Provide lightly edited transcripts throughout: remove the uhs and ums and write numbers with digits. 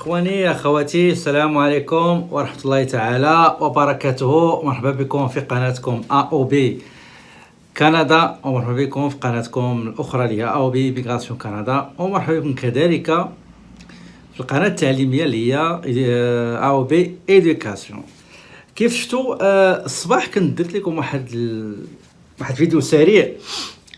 إخواني أخواتي، السلام عليكم ورحمة الله تعالى وبركاته. مرحبا بكم في قناتكم AOB كندا، ومرحبا بكم في قناتكم الأخرى اللي هي AOB ميغراسيون كندا، ومرحبا بكم كذلك في القناة التعليمية اللي هي AOB إيديوكاسيون. كيف شفتوا الصباح كنت درت لكم واحد فيديو سريع،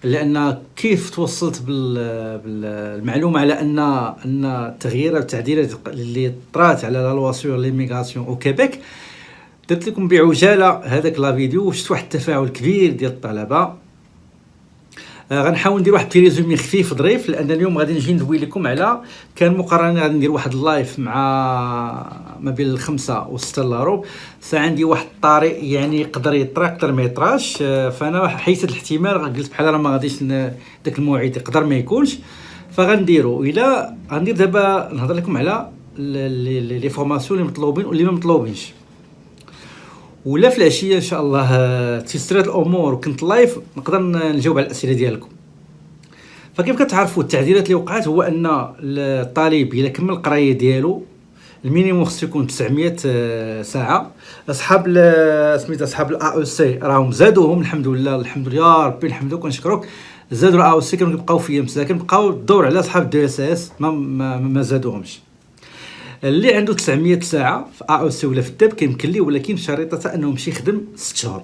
لان كيف توصلت بالمعلومه على ان التغييرات والتعديلات اللي طرات على لا لوا سور ليميغراسيون او كيبيك. درت لكم بعجاله هذاك لا فيديو وشفت واحد التفاعل كبير ديال الطلبه. غنحاول ندير واحد ريزومي خفيف ظريف، لان اليوم غادي نجي ندوي لكم على كان مقارنه. غادي ندير واحد اللايف مع ما بين 5 و 6 الا ربع ساعه. عندي واحد الطريق يعني يقدر يطرا يقدر ما يطراش، فانا حيت الاحتمال قلت بحال راه ما غاديش داك الموعد يقدر ما يكونش، فغنديرو. الا غندير دابا نهضر لكم على لي فورماسيون اللي مطلوبين واللي ما مطلوبينش، ولا في العشيه ان شاء الله تيسرات الامور وكنت لايف نقدر نجاوب على الاسئله ديالكم. فكيف كتعرفوا التعديلات اللي وقعت هو ان الطالب الا كمل القرايه ديالو المينيموم خصو يكون 900 ساعه. اصحاب سميت اصحاب الاي او سي راهم زادوهم، الحمد لله الحمد لله يا ربي الحمد لله كنشكروك. زادوا الاي او سي، كانوا كيبقاو فيا مساكن، بقاو الدور على اصحاب دي اس اس ما زادوهمش. اللي عنده 900 ساعه في اي او سي ولا في الدب كيمكن ليه، ولكن شريطه انه يمشي يخدم 6 شهور.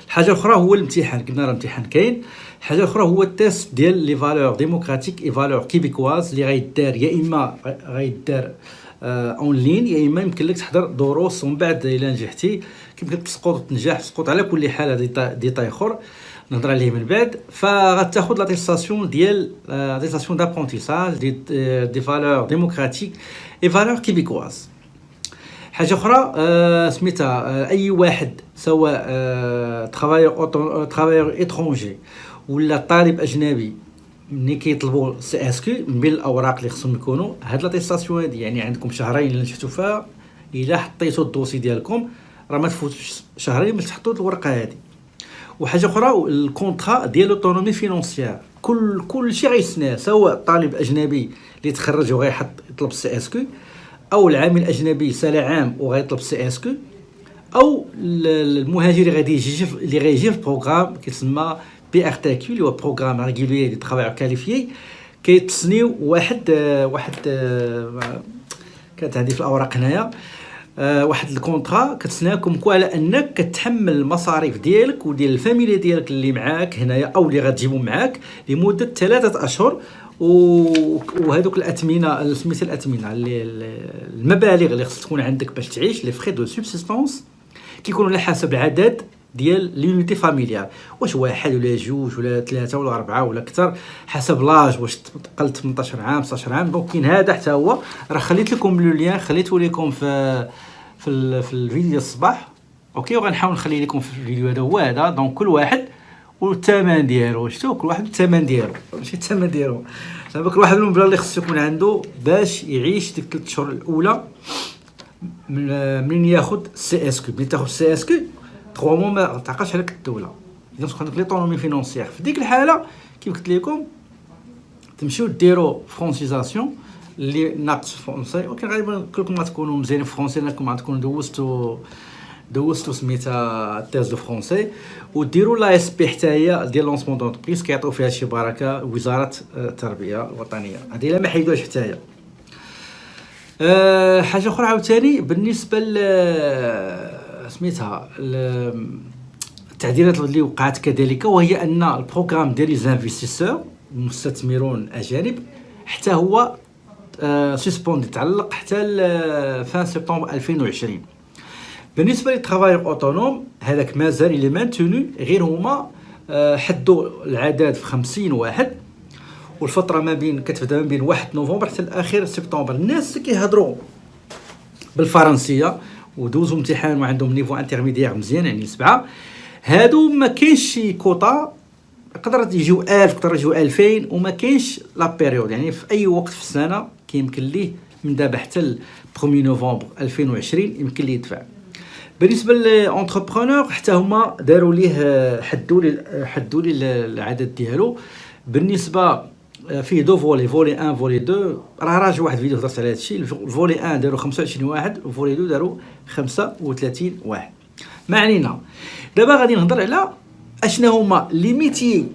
الحاجه الاخرى هو الامتحان، قلنا راه الامتحان كاين. الحاجه الاخرى هو التيست ديال لي فالور ديموكراتيك اي فالور كيبيكواز اللي غيدار يا اما غيدار اون لين، يا اما يمكن لك تحضر دروس ومن بعد الا نجحتي كيمكن تسقط وتنجح. تسقط على كل حال هذه ديتاي اخر نهضر عليه من بعد. فغتاخذ لاتيستاسيون ديال لاتيستاسيون دابرونتيساج دي فالور ديموكراتيك اي فالور كيبيكواز. حاجه اخرى سميتها اي واحد سواء ترافايور اترونجي ولا طالب اجنبي ملي كيطلبوا سي اس كيو من بين الاوراق اللي خصهم يكونوا هاد لاتيستاسيون هادي، يعني عندكم شهرين اللي نجحتوا فيها. الا حطيتوا الدوسي ديالكم راه ما تفوتوش شهرين باش تحطوا الورقه هادي. وحاجه اخرى الكونطرا ديال لوتونومي فينونسيير، كل شيء غيسناه، سواء طالب اجنبي اللي تخرج وغيحط يطلب سي اس كيو، او العامل الاجنبي سال عام وغيطلب سي اس كيو، او المهاجر اللي غيجي في بروغرام كيتسمى بي ار تي كيو اللي هو بروغرام ريغولير دي ترافايور كاليفيي. كيتسنيو واحد كانت عندي في الاوراق هنايا واحد الكونطرا كتسناكم كوا على انك كتحمل المصاريف ديالك وديال الفاميليا ديالك اللي معاك هنايا او اللي غتجيبهم معاك لمده 3 اشهر. وهذوك الاثمنه سميتها الاثمنه اللي المبالغ اللي خص تكون عندك باش تعيش لي فري دو سوبسيستونس كيكونوا على حسب العدد ديال ليونيتي فاميليال، واش واحد ولا جوج ولا 3 ولا 4 ولا اكثر حسب لاج، واش تقل 18 عام 19 عام. دونك كاين هذا حتى هو. راه خليت لكم لو لين، خليته لكم في الفيديو ديال الصباح، اوكي. وغنحاول نخلي لكم في الفيديو هذا هو هذا. دونك كل واحد والثمن ديالو، شفتوا كل واحد الثمن ديالو، ماشي الثمن ديالو صافي. كل واحد من المبلغ اللي خصو يكون عنده باش يعيش ديك 3 شهور الاولى من ياخذ سي اس كيو. ملي تاخذ سي اس كيو 3 موا ما تعقلش عليك الدوله، اذا تكون عندك ليطونومي فينونسيير. في ديك الحاله كيف قلت لكم تمشيو ديروا فرونسيزاسيون اللي ناقص فرونسي، ولكن غالبا كلكم غتكونوا مزيانين في فرونسي لانكم غتكونوا دوزتو سميتها التيز دو فرونسي. وديروا لا اس بي حتى هي ديال لونسمون دونتربريز كيعطيو فيها شي بركه وزاره التربيه الوطنيه، هذه لا ما حيدوهاش حتى هي. حاجه اخرى عاوتاني بالنسبه سميتها التعديلات اللي وقعت كذلك، وهي ان البروغرام ديال لي زانفيستيسور المستثمرون الاجانب حتى هو سسبوند تعلق حتى فان سبتمبر 2020. بالنسبه للترافايور اوتونوم هذاك مازال اللي مانتوني، غير هما حدوا العدد في 50 واحد، والفتره ما بين كتبدا ما بين 1 نوفمبر حتى لاخر سبتمبر. الناس اللي كيهضروا بالفرنسيه ودوزوا امتحان وعندهم نيفو انترميديير مزيان يعني 7، هادو ما كاينش شي كوطا، يقدر يجيو 1000 يقدر يجيو 2000، وما كاينش لا بيريود يعني في اي وقت في السنه كيمكن ليه من دابا حتى ل 1 نوفمبر 2020 يمكن ليه يدفع. بالنسبه للانتربرونور حتى هما داروا ليه حدوا لي العدد ديالو. بالنسبه فيه دو فولي، فولي 1 فولي 2. راه راجع واحد الفيديو هضرت على هادشي. الفولي 1 داروا 25 واحد، وفولي 2 داروا 35 واحد. ما علينا. دابا غادي نهضر على اشنا هما لي ميتي،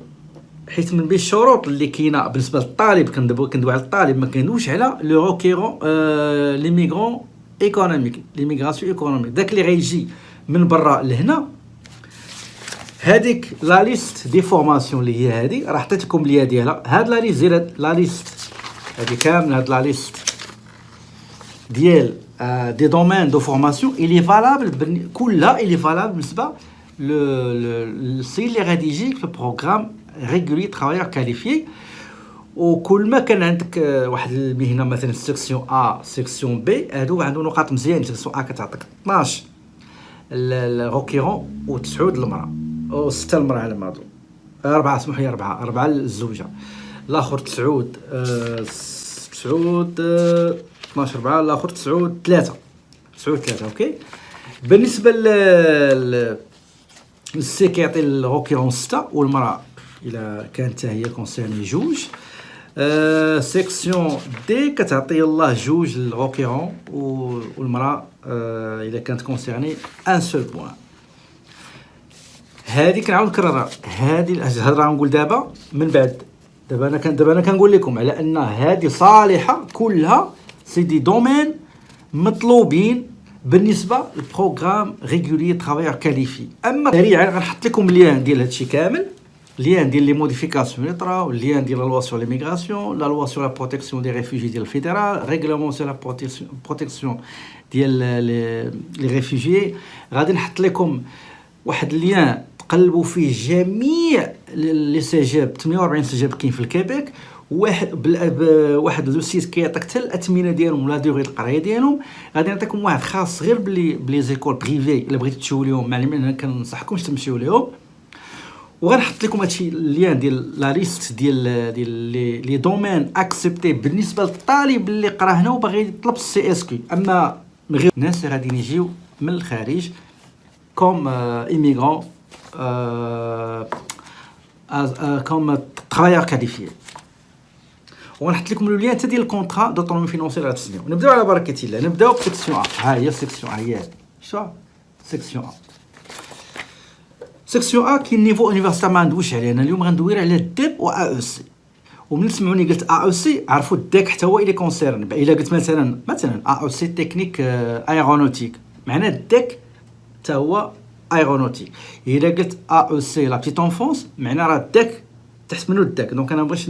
حيت من بين الشروط اللي كاينه بالنسبه للطالب كندوي على الطالب، ما كندويش على لو روكيرون لي ميغرون ايكونوميك، ليميغراسيون ايكونوميك، داك اللي غيجي من برا لهنا. هذيك لا ليست دي فورماسيون اللي هي هذه راه حطيت لكم ليا ديالها. هاد لا ليست ديال لا ليست هذه كامل، هاد لا ليست ديال دي دومين دو فورماسيون اللي فالابل كلها، اللي فالابل بالنسبه للسيد اللي غادي يجي في البروغرام ريغولي ترافايور كاليفيي. وكل ما كان عندك واحد المهنه مثلا سيكسيون ا سيكسيون بي، هادو عنده نقاط مزيان. سيكسيون ا كتعطيك 12 الروكيرون و9 المراه، او 6 المراه على ما اظن، 4 سمحوا لي، 4 الزوجه. الاخر 9 12 4، الاخر 9 3 اوكي. بالنسبه للسي كيعطي الروكيرون 6 والمراه الى كانت هي كونسيرني جوج. سيكسيون دي كتعطي الله جوج الروكيرون والمراه الى كانت كونسيرني ان سول بوين. هذه كنعاود نكررها، هذه الهضره غنقول دابا من بعد. دابا انا كنقول لكم على ان هذه صالحه كلها سي دي دومين مطلوبين بالنسبه للبروغرام ريغولي ترافايور كاليفي. اما سريعا غنحط لكم اللين ديال هادشي كامل، اللين ديال لي موديفيكاسيون اللي طراو، اللين ديال لا لوا سور ليميغراسيون، لا لوا سور لا بروتيكسيون دي ريفوجي ديال الفيدرال، ريغلومون سور لا بروتيكسيون ديال لي ريفوجي. غادي نحط لكم واحد اللين تقلبوا فيه جميع لي سجاب، 48 سجاب كاين في الكيبيك. واحد لو سيت كيعطيك حتى الاثمنه ديالهم ولا ديغي القرايه ديالهم. غادي نعطيكم واحد خاص غير بلي زيكول بريفي الا بغيتو تمشيو ليهم، معلمين كنصحكمش تمشيو ليهم. وغنحط لكم هادشي اللين ديال لا ليست ديال لي دومين اكسبتي بالنسبه للطالب اللي قرا هنا وباغي يطلب السي اس كيو. اما من غير الناس اللي غادي يجيو من الخارج كوم ايميغرون كوم ترافايور كاليفيي. ونحط لكم لو لين حتى ديال الكونطرا دوطونومي فينونسيير هاد السنه. ونبداو على بركه الله. نبداو بسيكسيون ا. ها هي سيكسيون ا، هي شوف سيكسيون ا. سيكسيون ا كاين نيفو يونيفرسيتي ما ندويش عليه. انا اليوم غندوي على الديب و ا او سي. ومن سمعوني قلت ا او سي عرفوا الديك حتى هو اللي كونسيرن. الا قلت مثلا ا او سي تكنيك ايرونوتيك، معناه الديك حتى هو ايرونوتيك. الا قلت ا او سي لا بيتيت انفونس، معناه راه الديك تحت منو الديك. دونك انا مبغيتش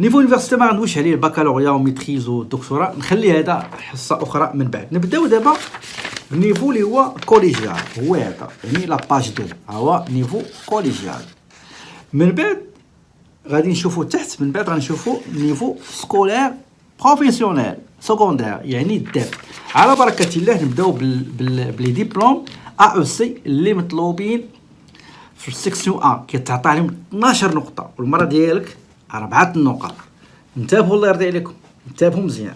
نيفو يونيفرسيتي ما غندويش عليه، البكالوريا وميتريز ودكتوراه نخلي هذا حصه اخرى من بعد. نبداو دابا بالنيفو اللي هو كوليجيال، هو هذا يعني لا باج 2 هو نيفو كوليجيال. من بعد غادي نشوفوا تحت، من بعد غنشوفوا نيفو سكولير بروفيسيونيل سكوندير يعني الديب. على بركه الله نبداو بلي ديبلوم ا او سي اللي مطلوبين في السيكسيون ا، كيتعطى عليهم 12 نقطه والمره ديالك 4 النقط. انتبهوا الله يرضي عليكم، انتبهوا مزيان.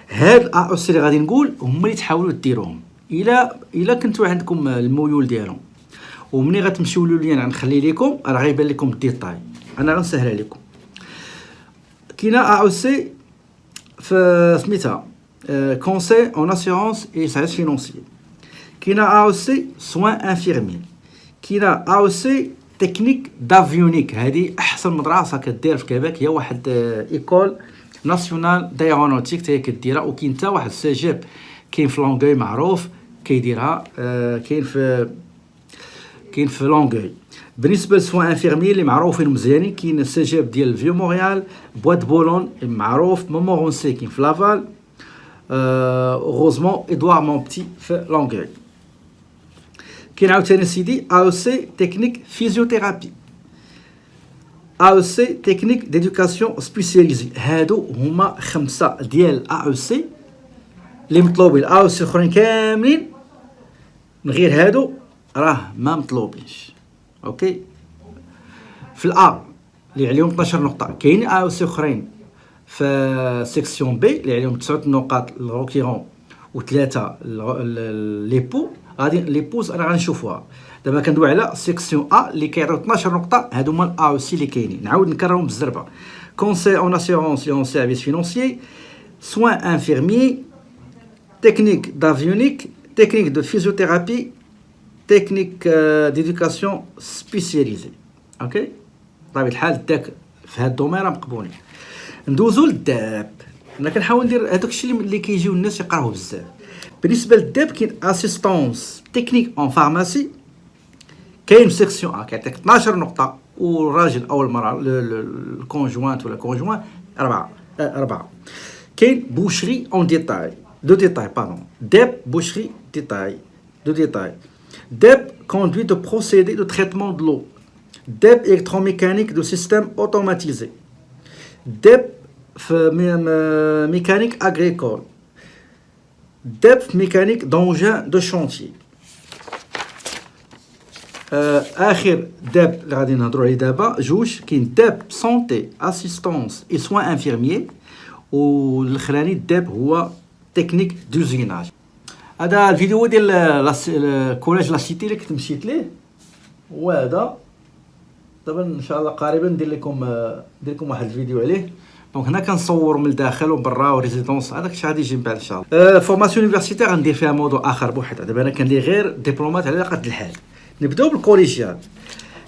هاد ا او سي اللي غادي نقول هما اللي تحاولوا ديروهم الا كنتوا عندكم الميول ديالهم. ومني غتمشيو للين غنخلي لكم راه غيبان لكم الديتاي، انا غنسهلها لكم. كاينه ا او سي في سميتها كونساي اون اسيورونس اي سيرفيس فينونسي. كاينه ا او سي سوان انفيرمي. كاينه ا او سي تكنيك دافيونيك. هذه احسن مدرسه كدير في كيبيك، هي واحد ايكول ناسيونال دايرونوتيك حتى هي كديرها. وكاين حتى واحد السجاب كاين في لونغوي معروف كيديرها، كاين في لونغوي. بالنسبه للسوان انفيرمي اللي معروفين مزيانين، كاين السجاب ديال فيو مونريال، بواد بولون معروف، مونمورونسي كاين في لافال، غوزمون ادوار مونبتي في لونغوي. كاين عاوتاني سيدي ا او سي تكنيك فيزيوثيرابي، ا او سي تكنيك ديدوكاسيون سبيسياليزي. هادو هما 5 ديال ا او سي اللي مطلوبين. ا او سي اخرين كاملين من غير هادو راه ما مطلوبينش. اوكي، في الأ اللي عليهم 12 نقطة كاين ا او سي اخرين في سيكسيون بي اللي عليهم 9 نقاط الروكيرون و3 ليبو. غادي ليبوز انا غنشوفوها دابا. كندوي على سيكسيون ا اللي كيعطيو 12 نقطة، هادو هما ا او سي اللي كاينين. نعاود نكررهم بالزربة. conseil en assurance et en services financiers, soins infirmiers, technique d'avionique, technique de physiothérapie, technique d'éducation spécialisée. اوكي بطبيعه الحال داك في هذا الدومين راه مقبولين. ندوزو للداب. انا كنحاول ندير هذاك الشيء اللي كيجيو الناس يقراوه بزاف. بالنسبه للداب كاين اسيستونس تكنيك اون فارماسي، كاين سيكسيون كيعطيك 12 نقطه، والراجل او المراه الكونجوانت ولا كونجوان أربعة. كاين بوشري اون ديتاي دو ديتاي داب بوشري ديتاي دو ديتاي. داب conduit de procédés de traitement de l'eau. DEP électromécanique de système automatisé. DEP mécanique agricole. DEP mécanique d'engin de chantier. آخر DEP اللي غادي نهضروا عليه دابا جوج، كاين DEP santé assistance et soins infirmiers، والاخراني DEP هو تكنيك دوزيناج. هذا الفيديو ديال كولاج لا سيتي اللي كنت مشيت ليه، وهذا دابا ان شاء الله قريبا ندير لكم واحد الفيديو عليه. دونك هنا كنصور من الداخل ومن برا وريزيدونس، هذاك الشيء غادي يجي من بعد ان شاء الله. فورماسيون يونيفرسيتير غندير فيها موضوع اخر بوحدها. دابا انا كندير غير دبلومات على قد الحال. نبداو بالكوليجيال.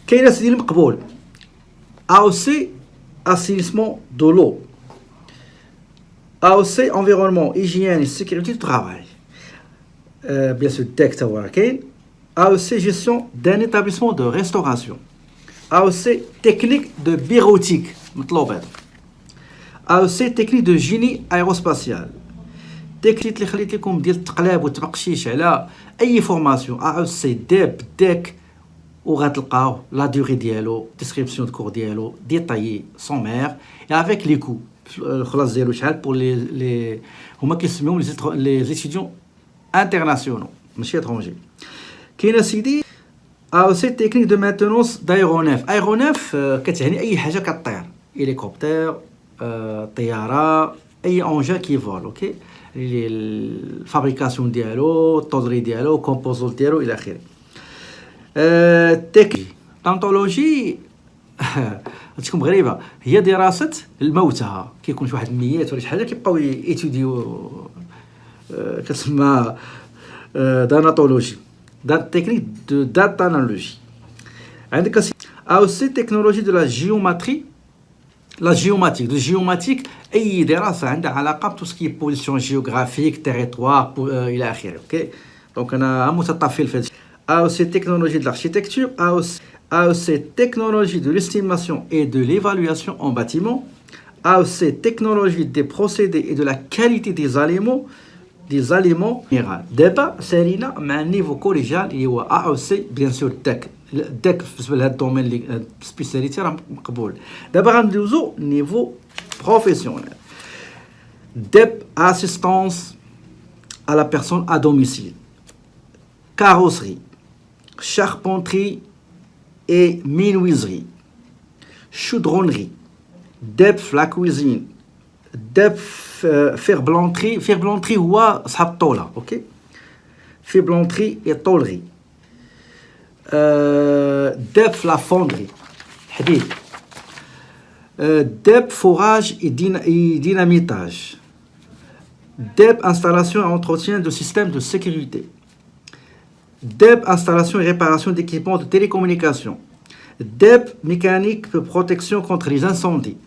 كاين اسيدي المقبول AOC assainissement de l'eau, AOC environnement hygiène et sécurité du travail. Bien sûr DEC تا هو كاين. AOC gestion d'un établissement de restauration. AOC technique de bureautique مطلوب هذا. AOC technique de génie aérospatial. تكنيك اللي خليت لكم ديال التقلاب والتبقشيش على اي فورماسيون AOC داب ديك، وغتلقاو لا دوري ديالو، ديسكريبسيون دو كور ديالو ديتايي سومير et avec les coûts. الخلاص ديالو شحال بور لي هما كيسميوهم لي ستوديون انترناسيونال ماشي اترونجي. كاين سيدي AOC تكنيك دو مانتونونس دايرونيف. ايرونيف كتعني اي حاجه كطير، هليكوبتر، طياره، اي انجان كي فول. اوكي الفابريكاسيون ديالو، التودري ديالو، كومبوزول ديالو الى اخره. تكنيك طانطولوجي تكون غريبه، هي دراسه الموتى. كيكون شي واحد ميت ولا شي حاجه كيبقاو ايتوديو، كتسمى داناتولوجي، تكنيك دو داتانولوجي. عندك AOC تكنولوجي دو لا جيوماتري، لا جيوماتيك. دو جيوماتيك اي دراسه عندها علاقه بتوسكي بوزيسيون جيوغرافيك، تيريتوار الى اخره. اوكي دونك انا متطفل في هذا. AOC technologie de l'architecture, AOC technologie de l'estimation et de l'évaluation en bâtiment, AOC technologie des procédés et de la qualité des aliments minéraux. دابا سالينا مع النيفو كوليجيال اللي هو AOC بيان سور داك بالنسبه لهذا الدومين اللي سبيسياليتي راه مقبول. دابا غندوزو نيفو بروفيسيونيل. DEP assistance à la personne à domicile, carrosserie, charpenterie et menuiserie, chaudronnerie, DEP la cuisine, DEP ferblanterie. ferblanterie هو صحاب الطولة. اوكي ferblanterie et tôlerie. DEP la fonderie حديد. DEP forage et dynamitage. DEP installation et entretien de systèmes de sécurité. DEP installation et réparation d'équipements de télécommunication. DEP mécanique de protection contre les incendies.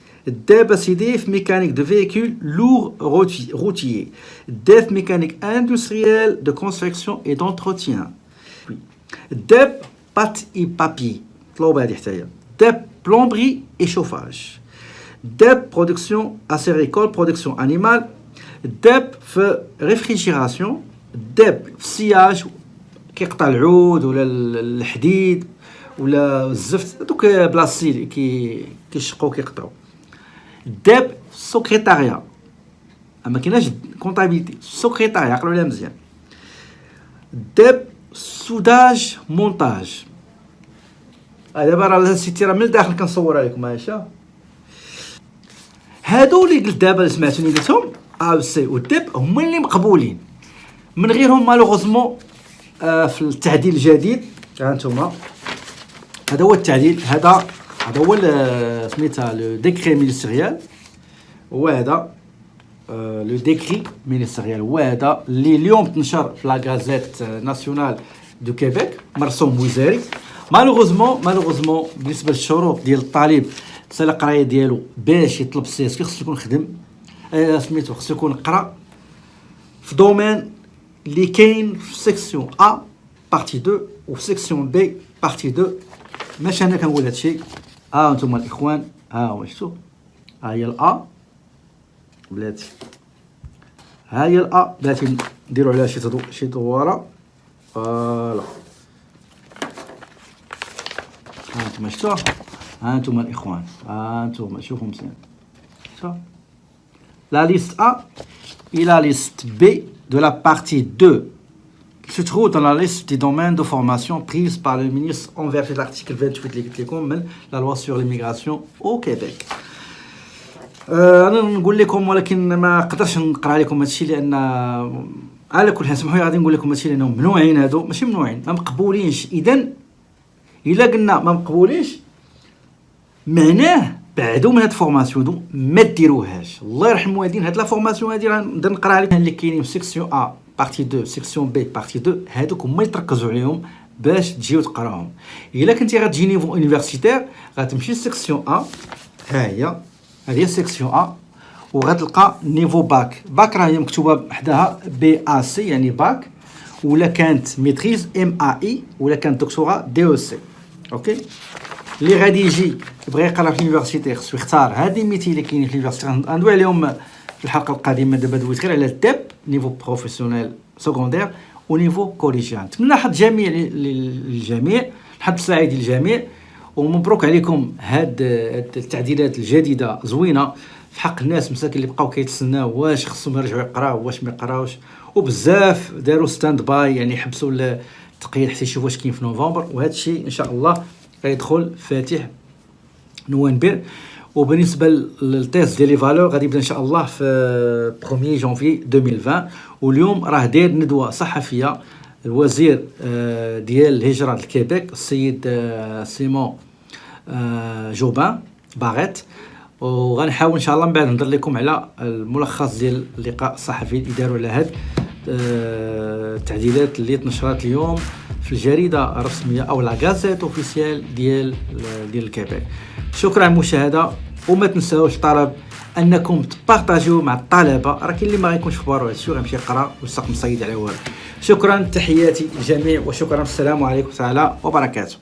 DEP ACDF mécanique de véhicules lourds routiers. DEP mécanique industrielle de construction et d'entretien. DEP pâte et papier. DEP plomberie et chauffage. DEP production acéricole, production animale. DEP réfrigération. DEP sciage كيقطع العود ولا الحديد ولا الزفت، دوك بلاصيل كيشقوا كيقطعوا. DEP سكرتاريا، ما كايناش كونطابيليتي، سكرتاريا عقلوا عليها مزيان. DEP سوداج مونتاج. دابا راه سيتي راه من الداخل كنصورها لكم هاشا. هادو اللي قلت دابا اللي سمعتوني قلتهم AOC و DEP هما اللي مقبولين، من غيرهم مالوغوزمون في التعديل الجديد. ها انتم هذا هو التعديل، هذا هذا هو سميتها لو ديكري مينيستيريال، وهذا لو ديكري مينيستيريال، وهذا اللي اليوم تنشر في لا غازيت ناسيونال دو كيبيك، مرسوم وزاري. مالوغوزمون بالنسبه للشروط ديال الطالب سال القرايه ديالو باش يطلب السي اس كي، خصو يكون خدم سميتو، خصو يكون قرا في دومين اللي كاين في سيكسيون ا بارتي 2 وفي سيكسيون بي بارتي 2. ماشي انا كنقول هادشي، انتم الاخوان، هو شفتوا، ها هي الا بلاتي، ها هي الا بلاتي، نديرو عليها شي دواره، فوالا ها انتم شفتوها، ها انتم الاخوان، ها انتم شوفوا مزيان، شفتوا la liste A et la liste B de la partie 2 qui se trouve dans la liste des domaines de formation prise par le ministre en vertu de l'article 28 اللي قلت لكم من la loi sur l'immigration au Québec. انا نقول لكم ولكن ما قدرش نقرا لكم هادشي، لان على كل حال سمحوا لي غادي نقول لكم هادشي لانهم ممنوعين، هادو ماشي ممنوعين، ما مقبولينش. اذا الا قلنا ما مقبولينش معناه بعدو من هاد الفورماسيون دو ما ديروهاش. الله يرحم الوالدين، هاد لا فورماسيون هادي راه نقدر نقرا عليهم اللي كاينين في سيكسيون ا بارتي 2 سيكسيون بي بارتي 2، هادوك هما اللي تركزوا عليهم باش تجيو تقراهم. الا كنتي غتجي نيفو يونيفرسيتير غتمشي لسيكسيون ا، ها هي هذه سيكسيون ا، وغتلقى نيفو باك. باك راه هي مكتوبه حداها بي ا سي يعني باك، ولا كانت ميتريز ام ا اي، ولا كانت دكتوراه دي او سي. اوكي، اللي غادي يجي يبغي يقرا في اليونيفرسيتي خصو يختار هادي ميتي اللي كاينين في اليونيفرسيتي. غندوي عليهم في الحلقه القادمه، دابا دويت غير على الدب نيفو بروفيسيونيل سكوندير ونيفو كوليجيان. نتمنى حظ جميع للجميع، الحظ سعيد للجميع، ومبروك عليكم هاد التعديلات الجديده زوينه في حق الناس مساكن اللي بقاو كيتسناو واش خصهم يرجعوا يقراو واش ما يقراوش، وبزاف داروا ستاند باي يعني حبسوا التقييد حتى يشوفوا واش كاين في نوفمبر، وهذا الشيء ان شاء الله غيدخل فاتح نوفمبر. وبالنسبه للتيست ديال لي فالور غادي يبدا ان شاء الله في 1 جانفي 2020. واليوم راه داير ندوه صحفيه الوزير ديال الهجره الكيبيك السيد سيمون جوبان باغيت، وغنحاول ان شاء الله من بعد نهضر لكم على الملخص ديال اللقاء الصحفي اللي داروا على هاد التعديلات اللي تنشرات اليوم في الجريده الرسميه او لا غازيت اوفيسيال ديال الكيبيك. شكرا على المشاهده، وما تنساوش طلب انكم تبارطاجيو مع الطلبه، راه كاين اللي ما غيكونش في بارو هادشي وغيمشي يقرا ويستقم مصيد على والو. شكرا، تحياتي للجميع، وشكرا، السلام عليكم تعالى وبركاته.